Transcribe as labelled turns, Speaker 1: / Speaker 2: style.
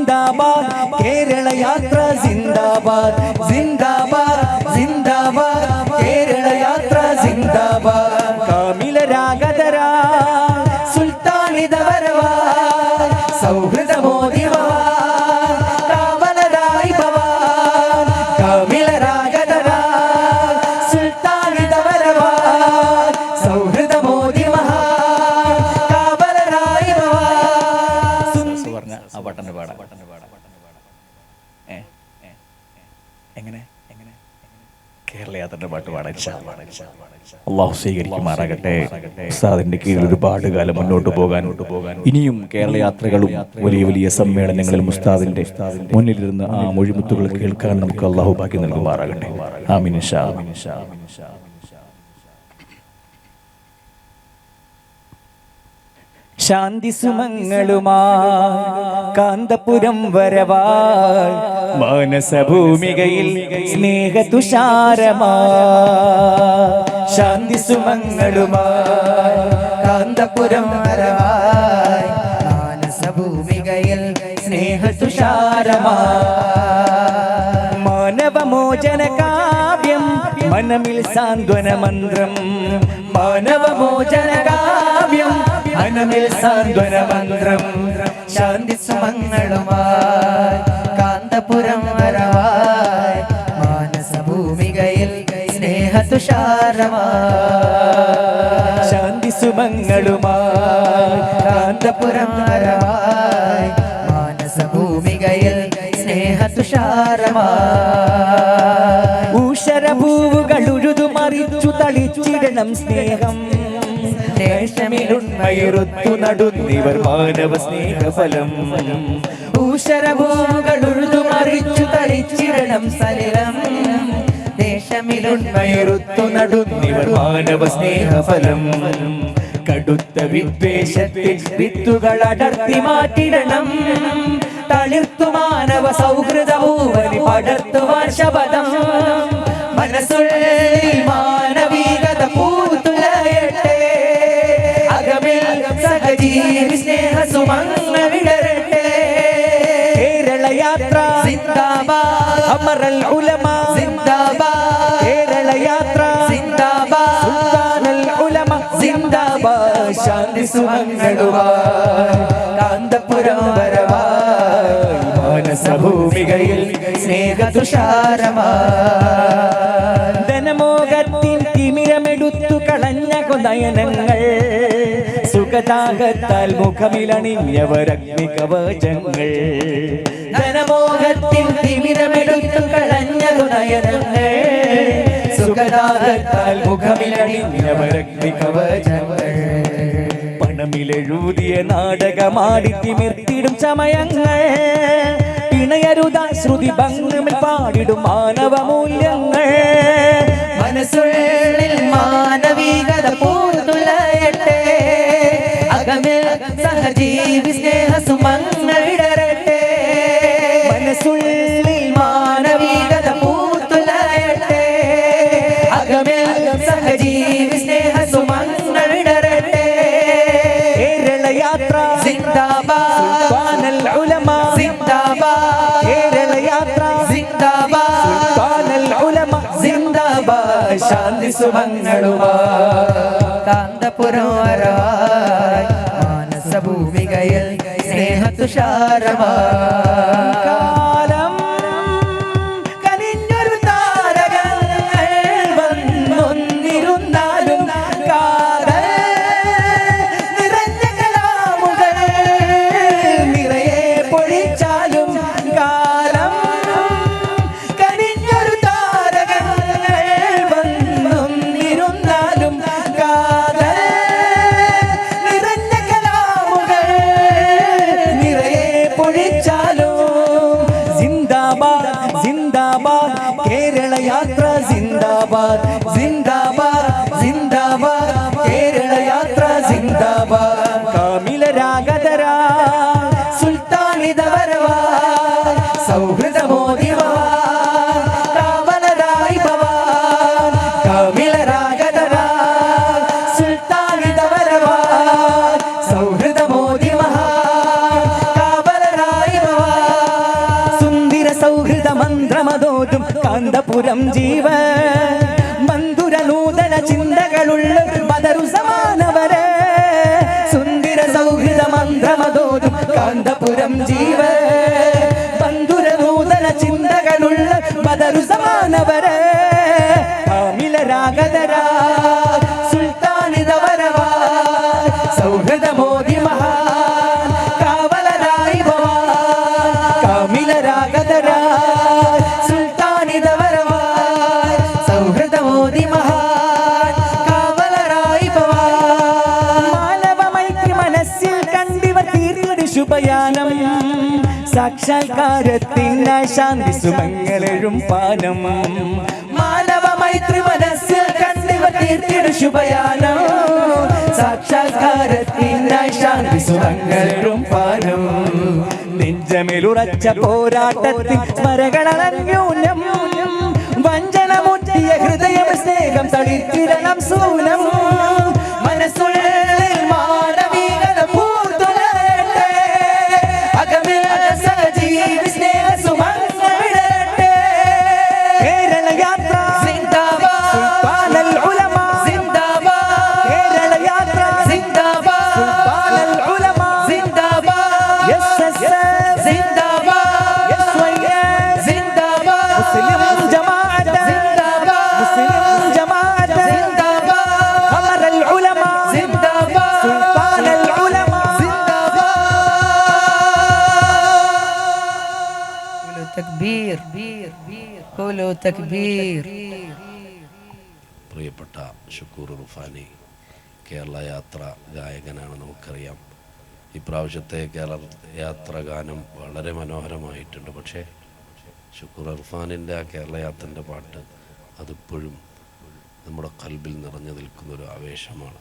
Speaker 1: ജിന്ദാബാദ് കേരള യാത്ര ജിന്ദാബാദ് ജിന്ദാബാദ് ജിന്ദാബാദ് കേരള യാത്ര ജിന്ദാബാദ് കാമിലരാഗതരാ സുൽത്താനിതവരവാ സൗഹൃദ മോദിവാ കാവലരായി ഭവാൻ കാമിലരാഗതരാ സുൽത്താനിതവരവാ സൗഹൃദ മോദി മഹാ കാവലരായി ഭവാൻ സുവർണ ആ ബട്ടന്റെ പാടാ എങ്ങനെ കേരള യാത്രയുടെ പാട്ട് പാടാൻ അള്ളാഹു സ്വീകരിക്കുമാറാകട്ടെ. ഉസ്താദിന്റെ കീഴിൽ ഒരുപാട് കാലം മുന്നോട്ട് പോകാൻ ഇനിയും കേരള യാത്രകളും വലിയ വലിയ സമ്മേളനങ്ങളിലും ഉസ്താദിന്റെ മുന്നിലിരുന്ന് ആ മൊഴിമുത്തുകൾ കേൾക്കാൻ നമുക്ക് അള്ളാഹു ബാക്കി നൽകുമാറാകട്ടെ. ആമീൻ ഇൻഷാ അല്ലാഹ്. ശാന്തി സുമങ്ങളുമായി കാന്തപുരം വരവായി മാനസഭൂമികയിൽ സ്നേഹതുഷാരമായി ശാന്തി സുമങ്ങളുമായി കാന്തപുരം വരവായി മാനസഭൂമികയിൽ സ്നേഹതുഷാരമായി മാനവമോചന കാവ്യം മനമിൽ സാന്ത്വന മന്ത്രം മാനവമോചന കാവ്യം മനമിൽ സാന്ത്വന മന്ത്രം ശാന്തി സുമങ്ങളുമായി കാന്തപുരം വരവായി മാനസഭൂമികയിൽ സ്നേഹതുഷാരമായി ശാന്തി സുമങ്ങളുമായി കാന്തപുരം വരവായി മാനസഭൂമികയിൽ സ്നേഹതുഷാരമായി ഊഷരഭൂവുകൾ ഉഴുതുമറിച്ചു തളിച്ചിടണം സ്നേഹം ദേശമിലുണ്മയുറുത്തു നടുന്നിവർ മാനവ സ്നേഹഫലം ഊഷരഭൂമുകൾ ഉഴുതുമറിച്ചു തളിച്ചിടണം സലിലം ദേശമിലുണ്മയുറുത്തു നടുന്നിവർ മാനവ സ്നേഹഫലം കടുത്ത വിദ്വേഷത്തിൽ വിത്തുകൾ അടർത്തി മാറ്റിടണം തളിർത്തു മാനവ സൗഹൃദഭൂവനി പടർത്തുവാൻ ശപഥം മനസ്സുള്ളിൽ മാനവികത പൂത്തുലയട്ടെ അകമിൽ സഹജീവി സ്നേഹ സുമങ്ങൾ വിടരട്ടെ കേരള യാത്ര സിന്ദാബാദ് അമറൽ ഉലമ സിന്ദാബാദ് കേരള യാത്ര സിന്ദാബാദ് സുൽത്താനുൽ ഉലമ സിന്ദാബാദ് ശാന്തി സുമങ്ങളുമായി കാന്തപുരം വരവായി മാനസഭൂമികയിൽ സ്നേഹതുഷാരമായി ധനമോഹത്തിൻ തിമിരമെടുത്തു കളഞ്ഞ കൊനയനങ്ങൾ സുഖദാഹത്താൽ മുഖമിലണിഞ്ഞവരഗ്നി കവചങ്ങൾ ധനമോഹത്തിൻ തിമിരമെടുത്തു കളഞ്ഞ കൊനയനങ്ങൾ സുഖദാഹത്താൽ മുഖമിലണിഞ്ഞവരഗ്നി കവചങ്ങൾ പണമിലെഴുതിയ നാടകമാടി തിമിർത്തിടും സമയങ്ങൾ പിണയരുത ശ്രുതി ഭംഗമിൽ പാടിടും മാനവ മൂല്യങ്ങൾ മനസ്സുള്ളിൽ മാനവികത പൂത്തുലയട്ടെ അകമിൽ സഹജീവി സ്നേഹ സുമങ്ങൾ വിടരട്ടെ മനസ്സുള്ളിൽ മാനവികത പൂത്തുലയട്ടെ അകമിൽ സഹജീവി സ്നേഹ സുമങ്ങൾ വിടരട്ടെ കേരള യാത്ര സിന്ദാബാദ് സുൽത്താനുൽ ഉലമ സിന്ദാബാദ് കേരള യാത്ര സിന്ദാബാദ് സുൽത്താനുൽ ഉലമ സിന്ദാബാദ് ശാന്തി സുമങ്ങളുമായി കാന്തപുരം വരവായി മാനസഭൂമികയിൽ സ്നേഹതുഷാരമായി കാലം കനിഞ്ഞൊരു താരകങ്ങൾ വന്നൊന്നിരുന്നാലും കാതൽ നിറഞ്ഞ കലാമുകൾ നിറയെ പൊഴിച്ചാലും കാലം കനിഞ്ഞൊരു താരകങ്ങൾ വന്നൊന്നിരുന്നാലും കാതൽ നിറഞ്ഞ കലാമുകൾ നിറയെ പൊഴിച്ചാലും ജിന്ദാബാദ് ജിന്ദാബാദ് കേരള യാത്ര ജിന്ദാബാദ് ജിന്ദാബാദ് ജിന്ദാബാദ് കേരള യാത്ര ജിന്ദാബാദ് കാമിലരാഗതരാ സുൽത്താനിതവരവാ സൗഹൃദ മോദിവാ കാവലരായി ഭവാൻ കാമിലരാഗതരാ സുൽത്താനിതവരവാ സൗഹൃദ മോദി മഹാ കാവലരായി ഭവാൻ സൗഹൃദ മന്ത്രമതോതും കാന്തപുരം ജീവ മന്ധുര നൂതന ചിന്തകളുള്ള ബദറു സമാനവരെ സുന്ദര സൗഹൃദ മന്ത്രമതോതും കാന്തപുരം ജീവ മന്ധുര നൂതന ചിന്തകളുള്ള ബദറു സമാനവരെ കാമിലരാഗതരാ സുൽത്താനിതവരവാ സൗഹൃദമോദി മഹാൻ കാവലരായി ഭവാൻ കാമിലരാഗതരാ സുൽത്താനിതവരവാ സൗഹൃദമോദി മഹാൻ കാവലരായി ഭവാൻ മാനവ മൈത്രി മനസ്സിൽ കണ്ടിവ തീർന്നൊരു ശുഭയാനം സാക്ഷാത്കാരത്തിനായി ശാന്തി സുമംഗലഴും പാനം മാനവ മൈത്രി മനസ്സിൽ കണ്ടിവ തീർത്തിയൊരു ശുഭയാനം സാക്ഷാത്കാരത്തിനായി ശാന്തി സുമംഗലഴും പാനം നെഞ്ചമിലുറച്ച പോരാട്ടത്തിൽ സ്മരകളഞ്ഞൂനം വഞ്ചനമുറ്റിയ ഹൃദയം സ്നേഹം തളിത്തിരണം സൂനം മനസ്സുള്ളിൽ മാനവികത പൂത്തുലരട്ടെ അകമിൽ സജീവി സ്നേഹ സുമംഗലമിടട്ടെ കേരള യാത്ര സിന്ദാബാദ് സുൽത്താനുൽ ഉലമ സിന്ദാബാദ് കേരള യാത്ര സിന്ദാബാദ് സുൽത്താനുൽ ഉലമ സിന്ദാബാദ് എസ്എസ്എഫ് സിന്ദാബാദ് എസ്വൈഎം സിന്ദാബാദ് മുസ്ലിം ജമാഅത്ത് സിന്ദാബാദ് മുസ്ലിം ജമാഅത്ത് സിന്ദാബാദ് ഖമറുൽ ഉലമ സിന്ദാബാദ് സുൽത്താനുൽ ഉലമ സിന്ദാബാദ്
Speaker 2: തക്ബീർ ഖുലു തക്ബീർ.
Speaker 3: പ്രിയപ്പെട്ട ഷുക്കൂർ റുഫാനി കേരള യാത്ര ഗായകനാണ്, നമുക്കറിയാം. ഇപ്രാവശ്യത്തെ കേരള യാത്ര ഗാനം വളരെ മനോഹരമായിട്ടുണ്ട്. പക്ഷേ ഷുക്കൂർ ഇർഫാനിൻ്റെ ആ കേരള യാത്രൻ്റെ പാട്ട് അതിപ്പോഴും നമ്മുടെ കൽബിൽ നിറഞ്ഞു നിൽക്കുന്നൊരു ആവേശമാണ്.